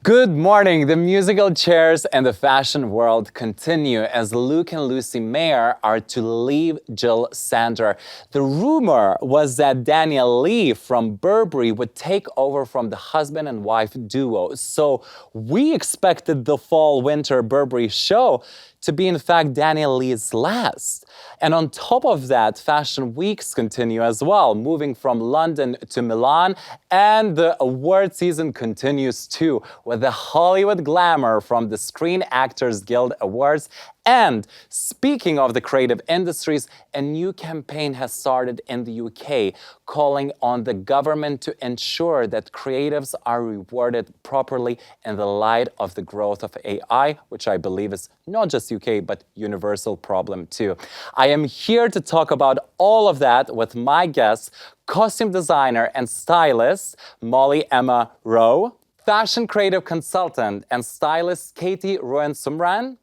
Good morning. The musical chairs and the fashion world continue as Luke and Lucy Mayer are to leave JIL SANDER. The rumor was that Daniel Lee from Burberry would take over from the husband and wife duo. So we expected the fall-winter Burberry show to be in fact Daniel Lee's last. And on top of that, fashion weeks continue as well, moving from London to Milan, and the award season continues too, with the Hollywood glamour from the Screen Actors Guild Awards. And speaking of the creative industries, a new campaign has started in the UK, calling on the government to ensure that creatives are rewarded properly in the light of the growth of AI, which I believe is not just UK, but universal problem too. I am here to talk about all of that with my guests, costume designer and stylist, Molly Emma ROWE, fashion creative consultant and stylist, Katie RUENSUMRAN,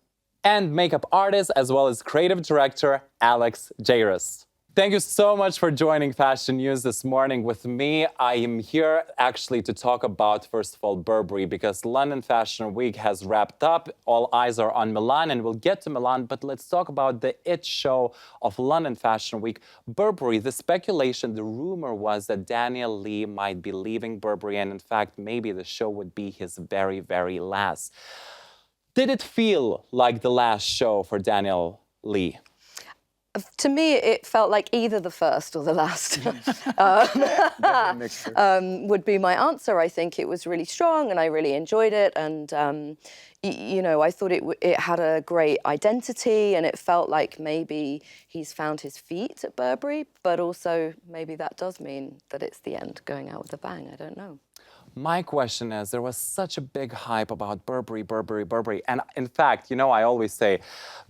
and makeup artist as well as creative director, Alex JAIRUS. Thank you so much for joining Fashion News this morning with me. I am here actually to talk about, first of all, Burberry, because London Fashion Week has wrapped up. All eyes are on Milan, and we'll get to Milan, but let's talk about the it show of London Fashion Week. Burberry, the speculation, the rumor was that Daniel Lee might be leaving Burberry, and in fact, maybe the show would be his very, very last. Did it feel like the last show for Daniel Lee? To me, it felt like either the first or the last would be my answer. I think it was really strong and I really enjoyed it. And, you know, I thought it had a great identity and it felt like maybe he's found his feet at Burberry, but also maybe that does mean that it's the end, going out with a bang. I don't know. My question is, there was such a big hype about Burberry, Burberry, Burberry. And in fact, you know, I always say,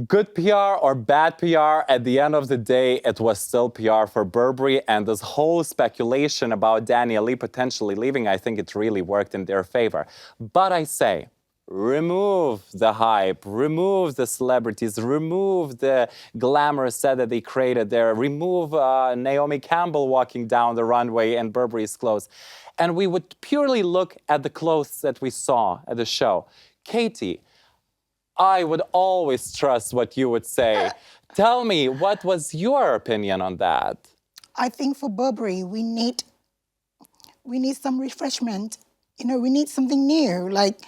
good PR or bad PR, at the end of the day, it was still PR for Burberry. And this whole speculation about Daniel Lee potentially leaving, I think it really worked in their favor. But I say, remove the hype, remove the celebrities, remove the glamorous set that they created there, remove Naomi Campbell walking down the runway in Burberry's clothes. And we would purely look at the clothes that we saw at the show. Katie, I would always trust what you would say. Tell me, what was your opinion on that? I think for Burberry, we need some refreshment. You know, we need something new, like,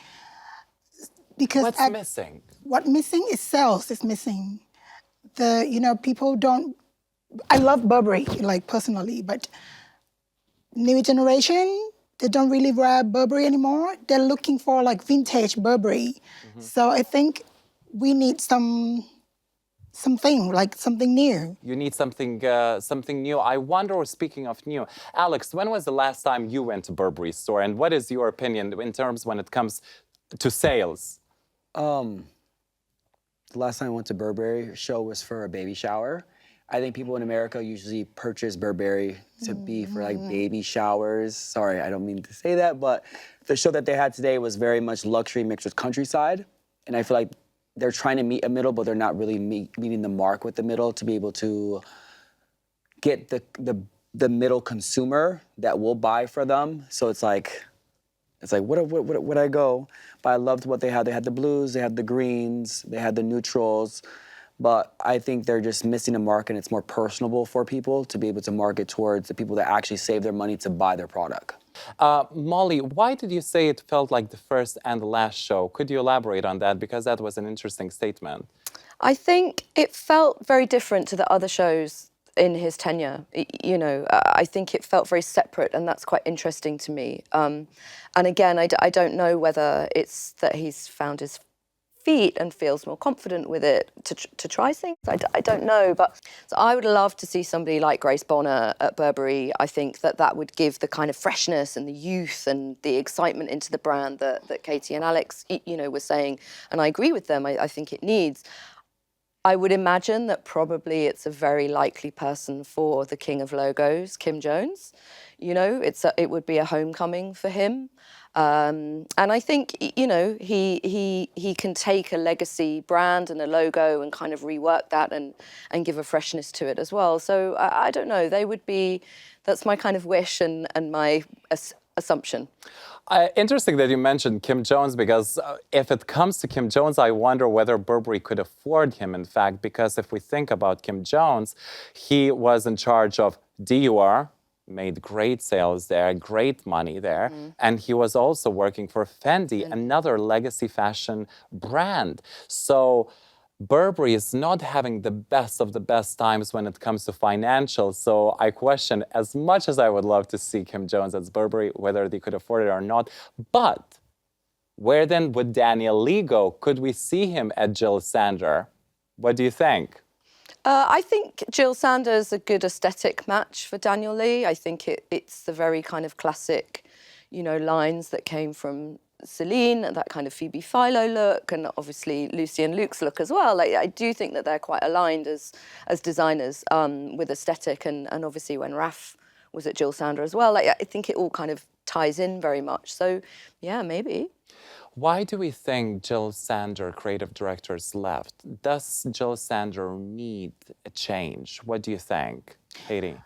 because what's missing? What's missing is sales is missing. You know, people don't, I love Burberry, like, personally, but new generation, they don't really wear Burberry anymore. They're looking for like vintage Burberry. Mm-hmm. So I think we need something like something new. You need something new. I wonder, speaking of new, Alex, when was the last time you went to Burberry store, and what is your opinion in terms when it comes to sales? The last time I went to Burberry show was for a baby shower. I think people in America usually purchase Burberry to be for like baby showers. Sorry, I don't mean to say that, but the show that they had today was very much luxury mixed with countryside. And I feel like they're trying to meet a middle, but they're not really meeting the mark with the middle to be able to get the middle consumer that will buy for them. So it's like where'd I go? But I loved what they had. They had the blues, they had the greens, they had the neutrals. But I think they're just missing a mark, and it's more personable for people to be able to market towards the people that actually save their money to buy their product. Molly, why did you say it felt like the first and the last show? Could you elaborate on that? Because that was an interesting statement. I think it felt very different to the other shows in his tenure. You know, I think it felt very separate, and that's quite interesting to me. And again, I don't know whether it's that he's found his feet and feels more confident with it to try things. I don't know, but so I would love to see somebody like Grace Bonner at Burberry. I think that would give the kind of freshness and the youth and the excitement into the brand that Katie and Alex, you know, were saying, and I agree with them. I think it needs. I would imagine that probably it's a very likely person for the king of logos, Kim Jones. You know, it would be a homecoming for him. And I think, you know, he can take a legacy brand and a logo and kind of rework that and give a freshness to it as well. So I don't know, they would be, that's my kind of wish and my assumption. Interesting that you mentioned Kim Jones, because if it comes to Kim Jones, I wonder whether Burberry could afford him, in fact, because if we think about Kim Jones, he was in charge of Dior, made great sales there, great money there, and he was also working for Fendi, another legacy fashion brand. So Burberry is not having the best of the best times when it comes to financials. So I question, as much as I would love to see Kim Jones as Burberry, whether they could afford it or not. But where then would Daniel Lee go? Could we see him at JIL Sander? What do you think? I think JIL Sander is a good aesthetic match for Daniel Lee. I think it's the very kind of classic, you know, lines that came from Celine, that kind of Phoebe Philo look, and obviously Lucy and Luke's look as well. Like, I do think that they're quite aligned as designers with aesthetic, and obviously when Raf was at JIL Sander as well, like, I think it all kind of ties in very much. So yeah, maybe. Why do we think JIL Sander creative directors left? Does JIL Sander need a change? What do you think, Katie?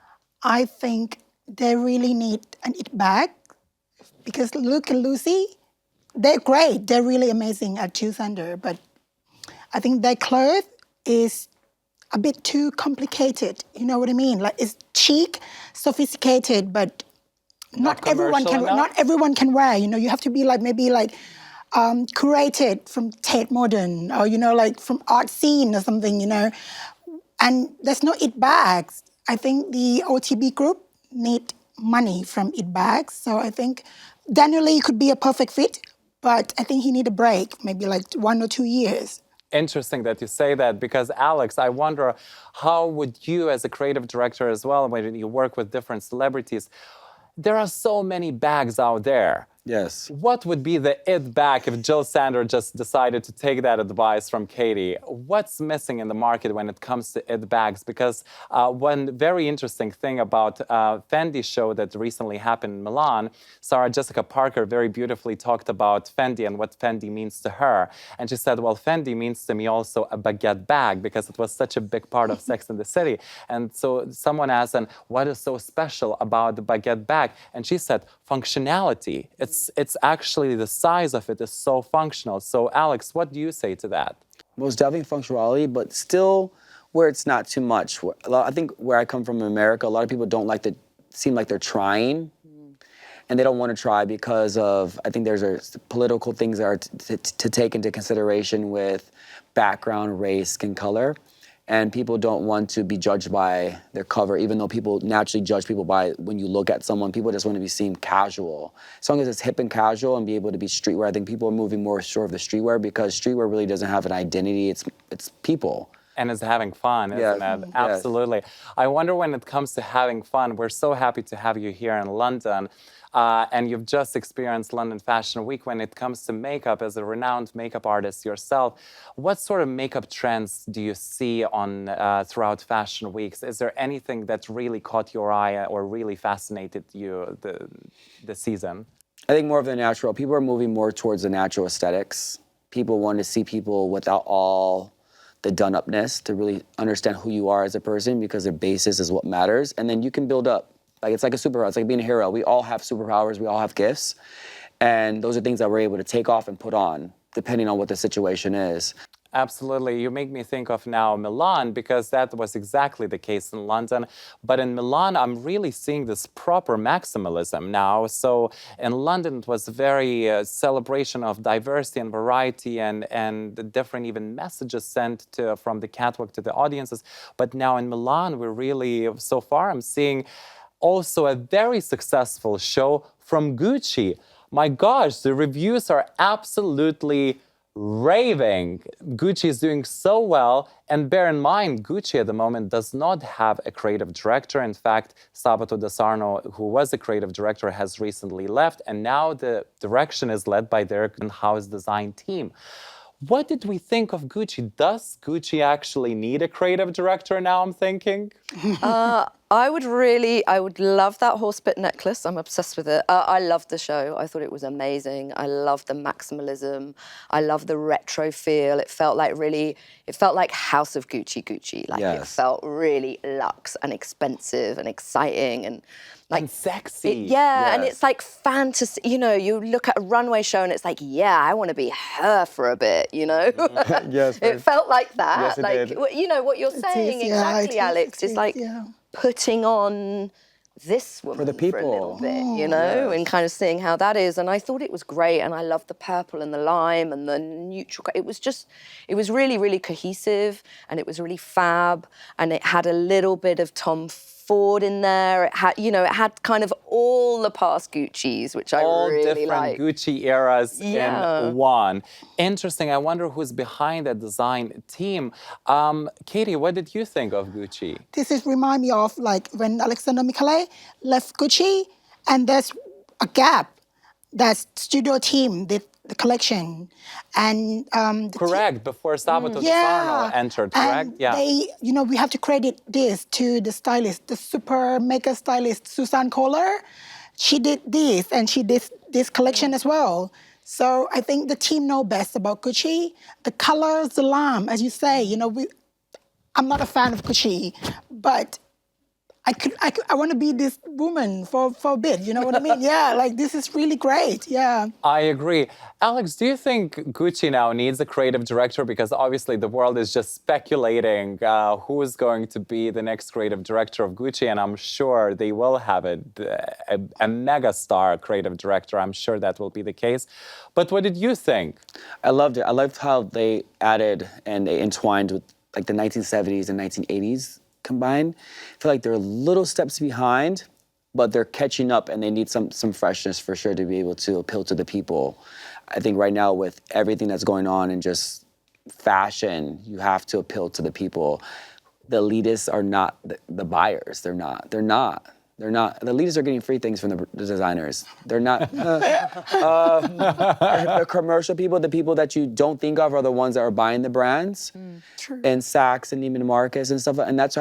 I think they really need an it back, because Luke and Lucy, they're great. They're really amazing at JIL Sander, but I think their clothes is a bit too complicated. You know what I mean? Like, it's chic, sophisticated, but not everyone can wear. You know, you have to be like maybe like curated from Tate Modern, or, you know, like from art scene or something, you know. And there's no it bags. I think the OTB group need money from it bags. So I think Daniel Lee could be a perfect fit, but I think he need a break, maybe like 1 or 2 years. Interesting that you say that, because Alex, I wonder, how would you as a creative director as well, when you work with different celebrities, there are so many bags out there. Yes. What would be the it bag if JIL Sander just decided to take that advice from Katie? What's missing in the market when it comes to it bags? Because one very interesting thing about Fendi show that recently happened in Milan, Sarah Jessica Parker very beautifully talked about Fendi and what Fendi means to her. And she said, well, Fendi means to me also a baguette bag, because it was such a big part of Sex and the City. And so someone asked, and what is so special about the baguette bag? And she said, functionality. It's actually the size of it is so functional. So Alex, what do you say to that? Most definitely functionality, but still where it's not too much. I think where I come from in America, a lot of people don't like to seem like they're trying, and they don't want to try because of, I think there's political things that are to take into consideration with background, race, skin color. And people don't want to be judged by their cover, even though people naturally judge people by when you look at someone. People just want to be seen casual. As long as it's hip and casual and be able to be streetwear, I think people are moving more sort of the streetwear, because streetwear really doesn't have an identity. It's people. And it's having fun, isn't it? Absolutely. I wonder, when it comes to having fun, we're so happy to have you here in London. And you've just experienced London Fashion Week. When it comes to makeup, as a renowned makeup artist yourself, what sort of makeup trends do you see on throughout Fashion Weeks? Is there anything that really caught your eye or really fascinated you the season? I think more of the natural. People are moving more towards the natural aesthetics. People want to see people without all the done-upness, to really understand who you are as a person, because the basis is what matters. And then you can build up. Like, it's like a superpower. It's like being a hero. We all have superpowers. We all have gifts. And those are things that we're able to take off and put on, depending on what the situation is. Absolutely. You make me think of now Milan, because that was exactly the case in London. But in Milan, I'm really seeing this proper maximalism now. So in London, it was very celebration of diversity and variety, and the different even messages sent from the catwalk to the audiences. But now in Milan, we're really, so far, I'm seeing also a very successful show from Gucci. My gosh, the reviews are absolutely raving. Gucci is doing so well, and bear in mind, Gucci at the moment does not have a creative director. In fact, Sabato De Sarno, who was the creative director, has recently left, and now the direction is led by their in-house design team. What did we think of Gucci? Does Gucci actually need a creative director now, I'm thinking? I would love that horse bit necklace. I'm obsessed with it. I loved the show. I thought it was amazing. I loved the maximalism. I love the retro feel. It felt like House of Gucci. Like it felt really luxe and expensive and exciting and like sexy. And it's like fantasy. You know, you look at a runway show and it's like, yeah, I want to be her for a bit. You know, Yes, it felt like that. Yes, it like did. you know what you're saying exactly, Alex. It's like putting on this woman For the people. a little bit, you know, and kind of seeing how that is. And I thought it was great. And I loved the purple and the lime and the neutral. It was really, really cohesive and it was really fab. And it had a little bit of Tom Ford in there. It had kind of all the past Gucci's, which I really like. All different Gucci eras in one. Interesting. I wonder who's behind the design team. Katie, what did you think of Gucci? This remind me of like when Alexander Michele left Gucci, and there's a gap. That studio team did the collection, and correct, before Sabato Di Sarno entered, correct? And they, we have to credit this to the stylist, the super mega stylist Susan Kohler. She did this, and she did this collection as well. So I think the team know best about Gucci. The colors, the lime, as you say, I'm not a fan of Gucci, but I want to be this woman for a bit, you know what I mean? Yeah, like this is really great, yeah. I agree. Alex, do you think Gucci now needs a creative director? Because obviously the world is just speculating who is going to be the next creative director of Gucci, and I'm sure they will have a mega star creative director. I'm sure that will be the case. But what did you think? I loved it. I loved how they added and they entwined with like the 1970s and 1980s combined. I feel like they're little steps behind, but they're catching up and they need some freshness for sure to be able to appeal to the people. I think right now with everything that's going on in just fashion, you have to appeal to the people. The elitists are not the buyers. They're not. The elitists are getting free things from the designers. They're not. The commercial people, the people that you don't think of are the ones that are buying the brands. True. And Saks and Neiman Marcus and stuff. And that's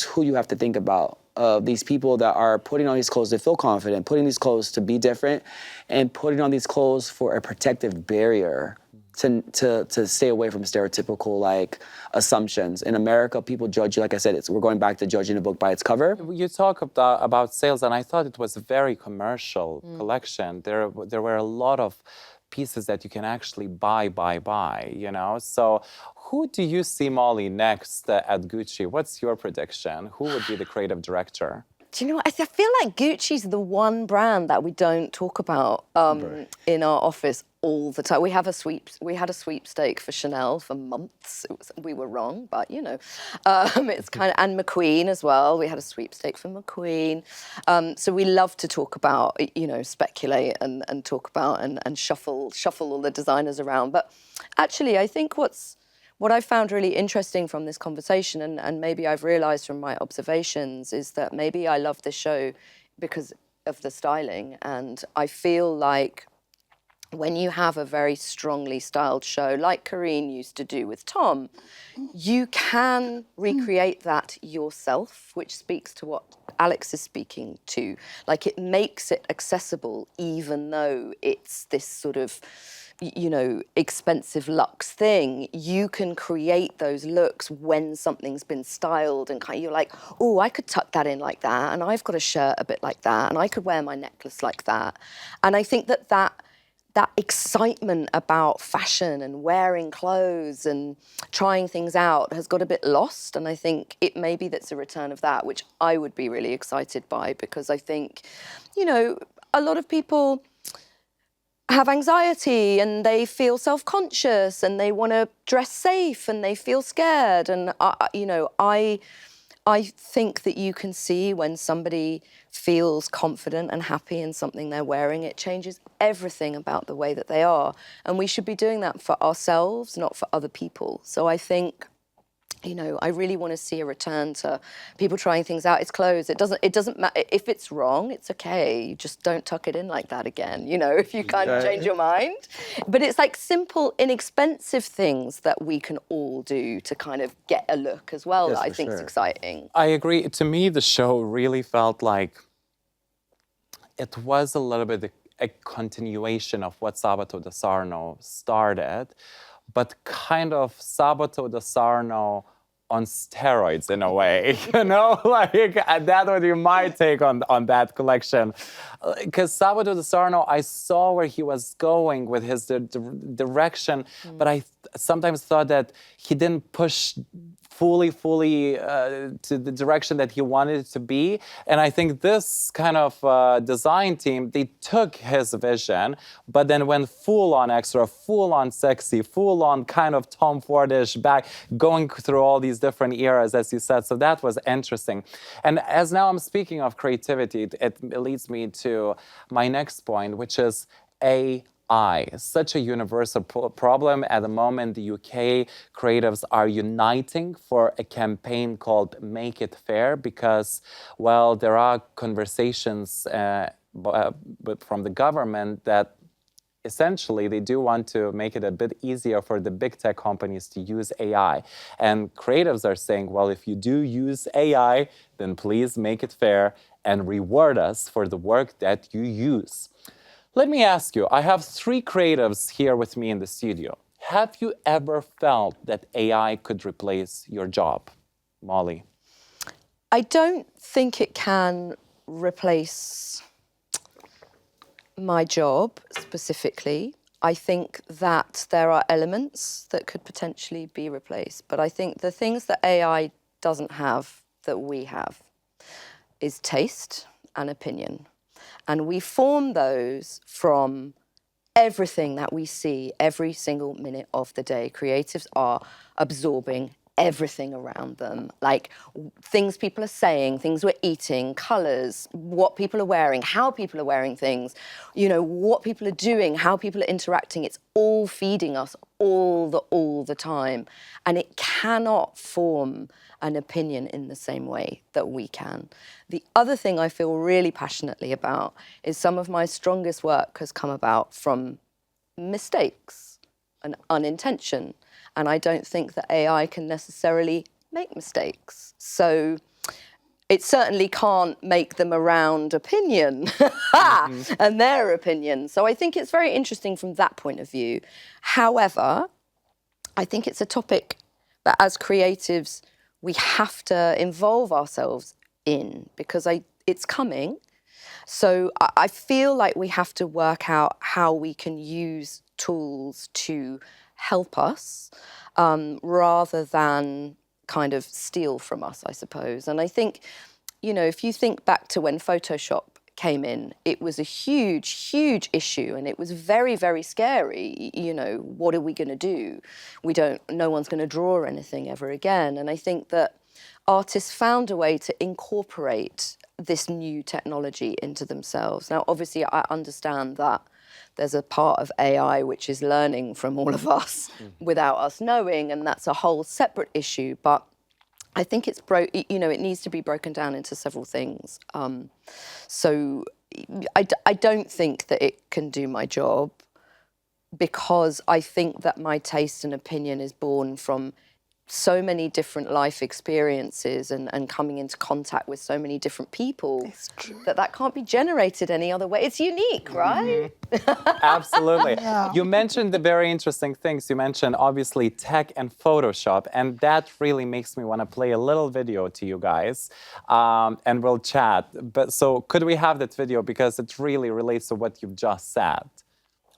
who you have to think about. These people that are putting on these clothes to feel confident, putting these clothes to be different, and putting on these clothes for a protective barrier to stay away from stereotypical like assumptions. In America, people judge you. Like I said, we're going back to judging a book by its cover. You talk about sales, and I thought it was a very commercial collection. There were a lot of pieces that you can actually buy, you know? So who do you see, Molly, next at Gucci? What's your prediction? Who would be the creative director? Do you know what? I feel like Gucci's the one brand that we don't talk about in our office all the time. We had a sweepstake for Chanel for months. We were wrong, but it's kind of, and McQueen as well. We had a sweepstake for McQueen. So we love to talk about, speculate and talk about and shuffle all the designers around. But actually, I think what I found really interesting from this conversation, and maybe I've realised from my observations, is that maybe I love this show because of the styling. And I feel like when you have a very strongly styled show, like Karine used to do with Tom, you can recreate that yourself, which speaks to what Alex is speaking to. Like, it makes it accessible, even though it's this sort of expensive luxe thing. You can create those looks when something's been styled and you're like, oh, I could tuck that in like that, and I've got a shirt a bit like that, and I could wear my necklace like that. And I think that excitement about fashion and wearing clothes and trying things out has got a bit lost. And I think maybe that's a return of that, which I would be really excited by, because I think, a lot of people have anxiety and they feel self-conscious and they want to dress safe and they feel scared. And, I think that you can see when somebody feels confident and happy in something they're wearing, it changes everything about the way that they are. And we should be doing that for ourselves, not for other people. So I think You know, I really want to see a return to people trying things out. It's clothes. It doesn't matter if it's wrong. It's okay. You just don't tuck it in like that again. You know, if you can't change your mind. But it's like simple, inexpensive things that we can all do to kind of get a look as well. Yes, that I for think is sure. exciting. I agree. To me, the show really felt like it was a little bit a continuation of what Sabato de Sarno started, but kind of Sabato de Sarno on steroids in a way, you know, like that would be my take on that collection. Because Sabato de Sarno, I saw where he was going with his direction, but I sometimes thought that he didn't push fully to the direction that he wanted it to be. And I think this kind of design team, they took his vision, but then went full on extra, full on sexy, full on kind of Tom Fordish back, going through all these different eras, as you said. So that was interesting. And as now I'm speaking of creativity, it leads me to my next point, which is AI. Such a universal problem. At the moment, the UK creatives are uniting for a campaign called Make It Fair because, well, there are conversations from the government that essentially they do want to make it a bit easier for the big tech companies to use AI. And creatives are saying, well, if you do use AI, then please make it fair and reward us for the work that you use. Let me ask you, I have 3 creatives here with me in the studio. Have you ever felt that AI could replace your job? Molly? I don't think it can replace my job specifically. I think that there are elements that could potentially be replaced, but I think the things that AI doesn't have that we have is taste and opinion. And we form those from everything that we see every single minute of the day. Creatives are absorbing everything around them, like things people are saying, things we're eating, colours, what people are wearing, how people are wearing things, you know, what people are doing, how people are interacting. It's all feeding us all the time. And it cannot form an opinion in the same way that we can. The other thing I feel really passionately about is some of my strongest work has come about from mistakes and unintention. And I don't think that AI can necessarily make mistakes. So it certainly can't make them around opinion and their opinion. So I think it's very interesting from that point of view. However, I think it's a topic that as creatives, we have to involve ourselves in because it's coming. So I feel like we have to work out how we can use tools to help us rather than kind of steal from us, I suppose. And I think, you know, if you think back to when Photoshop came in, it was a huge issue and it was very, very scary. You know, what are we going to do? No one's going to draw anything ever again. And I think that artists found a way to incorporate this new technology into themselves. Now, obviously, I understand that there's a part of AI which is learning from all of us without us knowing, and that's a whole separate issue. But I think it needs to be broken down into several things. So I don't think that it can do my job because I think that my taste and opinion is born from so many different life experiences and coming into contact with so many different people that can't be generated any other way. It's unique, right? Absolutely. Yeah. You mentioned the very interesting things. You mentioned obviously tech and Photoshop, and that really makes me want to play a little video to you guys, and we'll chat. But so could we have that video because it really relates to what you've just said?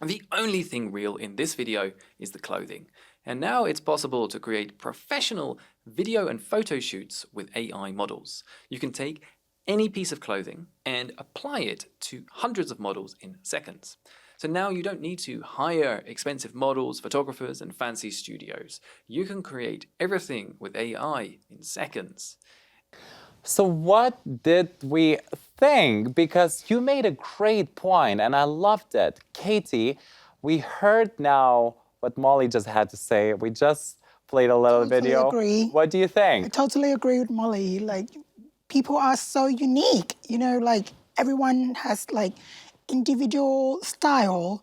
The only thing real in this video is the clothing. And now it's possible to create professional video and photo shoots with AI models. You can take any piece of clothing and apply it to hundreds of models in seconds. So now you don't need to hire expensive models, photographers, and fancy studios. You can create everything with AI in seconds. So what did we think? Because you made a great point and I loved it. Katie, we heard now what Molly just had to say. We just played a little Totally video. agree. What do you I think? totally agree with Molly. Like, people are so unique. You know, like everyone has like individual style.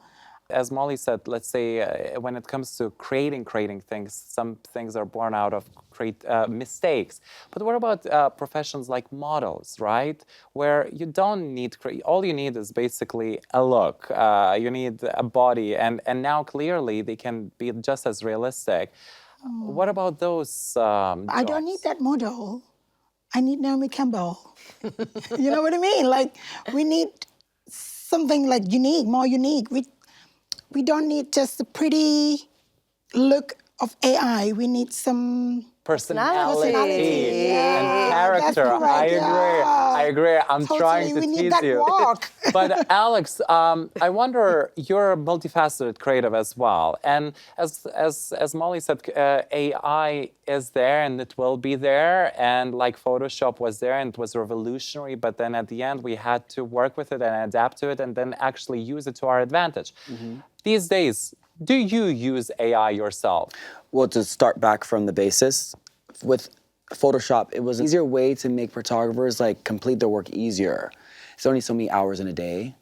As Molly said, let's say when it comes to creating things, some things are born out of mistakes. But what about professions like models, right? Where you don't need, all you need is basically a look. You need a body, and now clearly they can be just as realistic. What about those I don't need that model. I need Naomi Campbell. You know what I mean? Like, we need something like unique, more unique. We don't need just the pretty look of AI. We need some personality Yeah, and that's character. correct, I agree. I'm Totally, trying to we need tease that you. walk. But Alex, I wonder, you're a multifaceted creative as well. And as Molly said, AI is there and it will be there. And like Photoshop was there and it was revolutionary. But then at the end, we had to work with it and adapt to it and then actually use it to our advantage. These days, do you use AI yourself? Well, to start back from the basis, with Photoshop, it was an easier way to make photographers like complete their work easier. It's only so many hours in a day.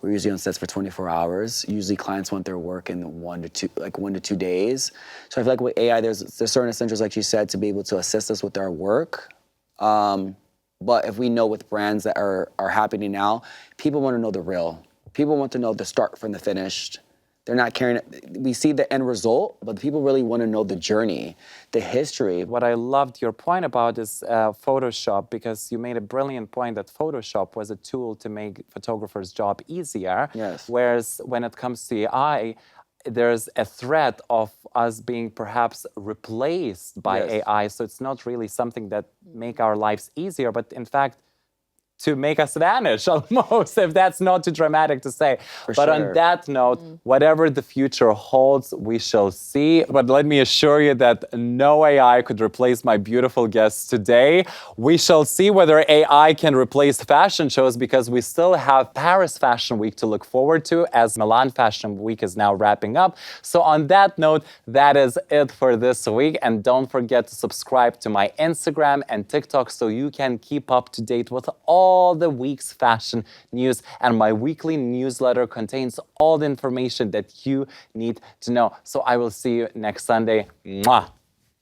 We're usually on sets for 24 hours. Usually clients want their work in 1 to 2 days. So I feel like with AI, there's certain essentials, like you said, to be able to assist us with our work. But if we know with brands that are happening now, people want to know the real. People want to know the start from the finished. They're not caring. We see the end result, but people really want to know the journey, the history. What I loved your point about is Photoshop, because you made a brilliant point that Photoshop was a tool to make photographers' job easier. Yes. Whereas when it comes to AI, there's a threat of us being perhaps replaced by Yes. AI. So it's not really something that make our lives easier, but in fact, to make us vanish almost, if that's not too dramatic to say. But on sure. that note, whatever the future holds, we shall see. But let me assure you that no AI could replace my beautiful guests today. We shall see whether AI can replace fashion shows, because we still have Paris Fashion Week to look forward to, as Milan Fashion Week is now wrapping up. So on that note, that is it for this week. And don't forget to subscribe to my Instagram and TikTok so you can keep up to date with all the week's fashion news. And my weekly newsletter contains all the information that you need to know. So I will see you next Sunday. Mwah!